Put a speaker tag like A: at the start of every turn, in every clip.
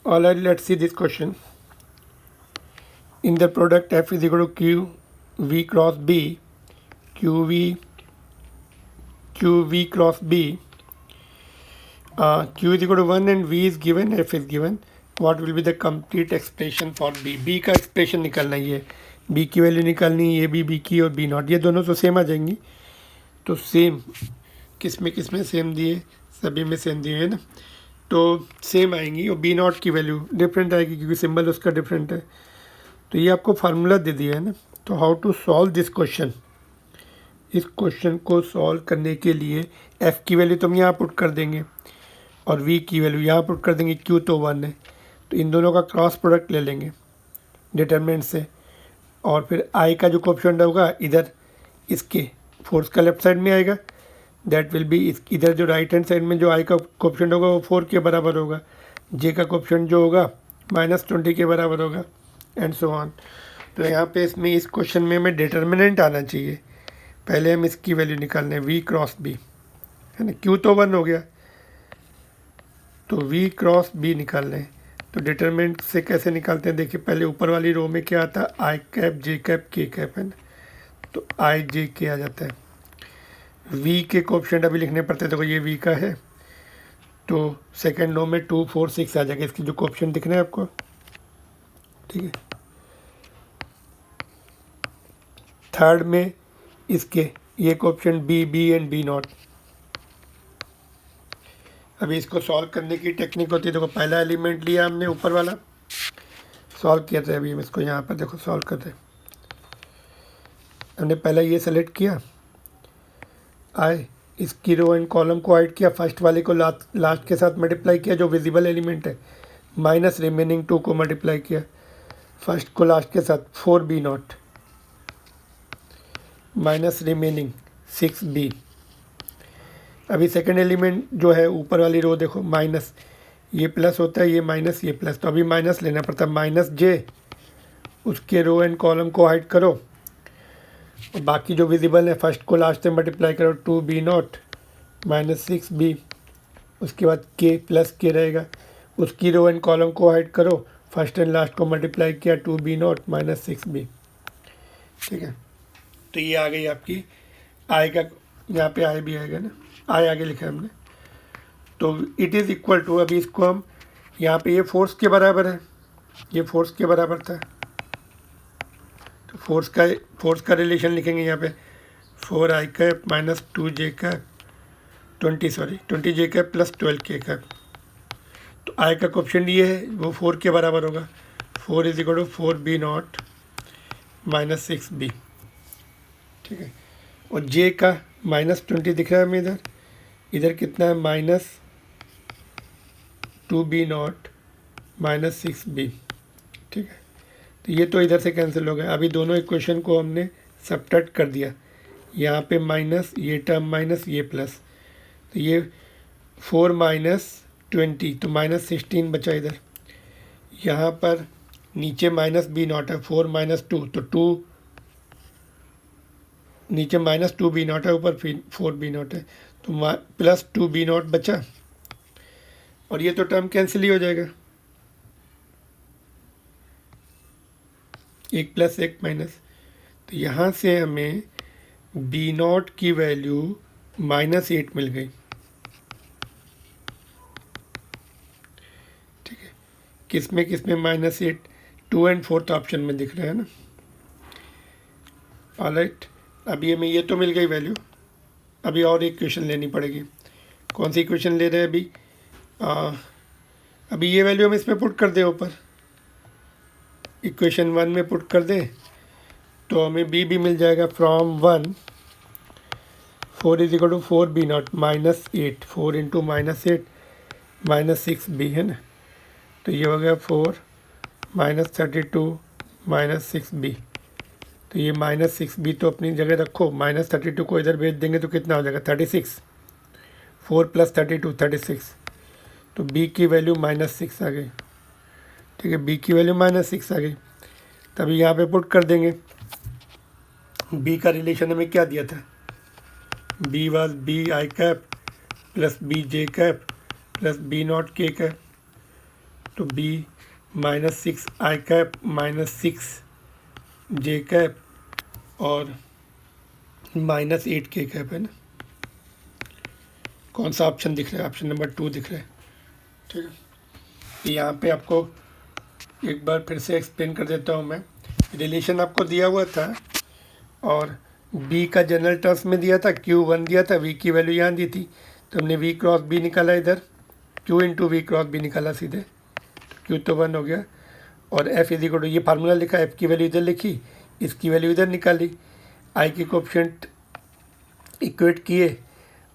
A: All right, let's see this question. In the product F is equal to Q V cross B, QV cross B, Q is equal to 1 and V is given, F is given. What will be the complete expression for B? B का expression निकालना ही है, B की value निकालनी है, B की और B not, ये दोनों तो सेम आ जाएंगी. तो सेम किस में सेम दिए, सभी में सेम दिए है ना, तो सेम आएंगी और B नॉट की वैल्यू डिफरेंट आएगी क्योंकि सिंबल उसका डिफरेंट है. तो ये आपको फार्मूला दे दिया है ना. तो how to solve this question, इस क्वेश्चन को सॉल्व करने के लिए F की वैल्यू तो हम यहाँ पुट कर देंगे और V की वैल्यू यहाँ पुट कर देंगे. Q तो 1 है, तो इन दोनों का क्रॉस प्रोडक्ट ले लेंगे डिटरमिनेंट से, और फिर I का जो कोएफिशिएंट होगा इधर इसके फोर्स का लेफ्ट साइड में आएगा, दैट विल बी इधर जो राइट हैंड साइड में जो I का कोएफिशिएंट होगा वो 4 के बराबर होगा, J का कोएफिशिएंट जो होगा -20 के बराबर होगा, एंड सो ऑन. तो यहाँ पे इसमें इस क्वेश्चन में हमें डिटर्मिनेंट आना चाहिए. पहले हम इसकी वैल्यू निकालने हैं V क्रॉस B, है ना. Q तो 1 हो गया, तो V क्रॉस B निकाल लें. तो डिटरमिनेंट से कैसे निकालते हैं, देखिए पहले ऊपर वाली रो में क्या आता है, I cap J cap K cap, है ना. तो I J K आ जाता है. V के कोएफिशिएंट अभी लिखने पड़ते हैं, देखो ये V का है, तो सेकेंड रो में 2 4 6 आ जाएगा इसकी जो कोएफिशिएंट दिख रहे हैं आपको, ठीक है. थर्ड में इसके ये coefficient B and B not. अभी इसको सॉल्व करने की टेक्निक होती है, देखो पहला एलिमेंट लिया हमने ऊपर वाला, सॉल्व किया था. अभी हम इसको यहाँ पर देखो सॉल्व कर रहे हैं. हमने पहला ये सेलेक्ट किया I, इसकी रो एंड कॉलम को ऐड किया, फर्स्ट वाले को लास्ट के साथ मल्टीप्लाई किया जो विजिबल एलिमेंट है, माइनस रिमेनिंग 2 को मल्टीप्लाई किया फर्स्ट को लास्ट के साथ, 4B naught minus remaining 6B. अभी सेकेंड एलिमेंट जो है ऊपर वाली रो देखो, माइनस ये प्लस होता है, ये माइनस ये प्लस, तो अभी माइनस लेना पड़ता है, -J, उसके रो एंड कॉलम को हाइड करो और बाकी जो विजिबल है फर्स्ट को लास्ट से मल्टीप्लाई करो, 2B नॉट माइनस 6B, उसके बाद K प्लस K रहेगा, उसकी रो एंड कॉलम को हाइड करो, फर्स्ट एंड लास्ट को मल्टीप्लाई किया, 2B नॉट माइनस 6B. ठीक है, तो ये आ गई आपकी I का, यहाँ पे I भी आएगा ना, I आगे लिखा है हमने. तो इट इज़ इक्वल टू, अभी इसको हम यहाँ पे ये फोर्स के बराबर है, ये फोर्स के बराबर था, तो फोर्स का रिलेशन लिखेंगे यहाँ पे, 4I cap minus 2J cap 20J cap plus 12K cap. तो I का कोएफिशिएंट ये है, वो 4 के बराबर होगा, 4 is equal to 4B naught minus 6B. ठीक है, और J का -20 दिख रहा है हमें इधर कितना है, -2B नॉट माइनस 6B. ठीक है, तो ये तो इधर से कैंसिल हो गया. अभी दोनों इक्वेशन को हमने सब्ट्रैक्ट कर दिया, यहाँ पे माइनस, ये टर्म माइनस, ये प्लस, तो ये 4 - 20 तो -16 बचा इधर. यहाँ पर नीचे -B नॉट है, 4 - 2 तो 2, नीचे -2B नॉट है, ऊपर 4B नॉट है, तो प्लस 2B नॉट बचा, और ये तो टर्म कैंसिल ही हो जाएगा, एक प्लस एक माइनस. तो यहाँ से हमें B नॉट की वैल्यू -8 मिल गई. ठीक है, किस में -8, 2 एंड 4th ऑप्शन में दिख रहा है ना. ऑलराइट, अभी हमें ये तो मिल गई वैल्यू. अभी और एक इक्वेशन लेनी पड़ेगी. कौन सी इक्वेशन ले रहे हैं अभी, अभी ये वैल्यू हम इसमें पुट कर दें, ऊपर इक्वेशन 1 में पुट कर दें, तो हमें B भी मिल जाएगा. From 1 4 is equal to 4B naught -8, 4 into -8 -6B, है ना. तो ये हो गया 4 -32 -6B. तो ये -6B तो अपनी जगह रखो, -32 को इधर भेज देंगे तो कितना हो जाएगा, 36, 4 + 32 36. तो B की वैल्यू -6 आ गई. ठीक है, B की वैल्यू -6 आ गई. तभी यहाँ पे पुट कर देंगे. B का रिलेशन हमें क्या दिया था, B was BI cap plus BJ cap plus B not K cap. तो बी -6 आई कैप -6 जे कैप और -8 के कैप है ना। कौन सा ऑप्शन दिख रहा है? ऑप्शन नंबर 2 दिख रहा है। ठीक है, यहाँ पे आपको एक बार फिर से एक्सप्लेन कर देता हूँ मैं। रिलेशन आपको दिया हुआ था और बी का जनरल टर्म्स में दिया था, Q1 दिया था, V की वैल्यू यहाँ दी थी, तो हमने V क्रॉस B निकाला इधर, Q into V cross B निकाला सीधे, Q तो 1 हो गया। और F इज इक्वल टू, ये फार्मूला लिखा, F की वैल्यू इधर लिखी, इसकी वैल्यू इधर निकाली, I के कोएफिशिएंट इक्वेट किए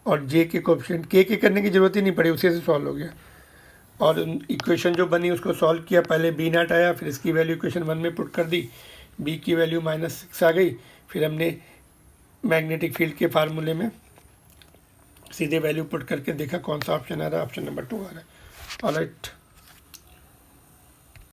A: और J के कोएफिशिएंट के करने की ज़रूरत ही नहीं पड़ी, उसी से सॉल्व हो गया। और इक्वेशन जो बनी उसको सॉल्व किया, पहले B0 आया, फिर इसकी वैल्यू इक्वेशन 1 में पुट कर दी, B की वैल्यू -6 आ गई, फिर हमने मैग्नेटिक फील्ड के फार्मूले में सीधे वैल्यू पुट करके देखा कौन सा ऑप्शन आ रहा है, ऑप्शन नंबर 2 आ रहा है। ऑलराइट।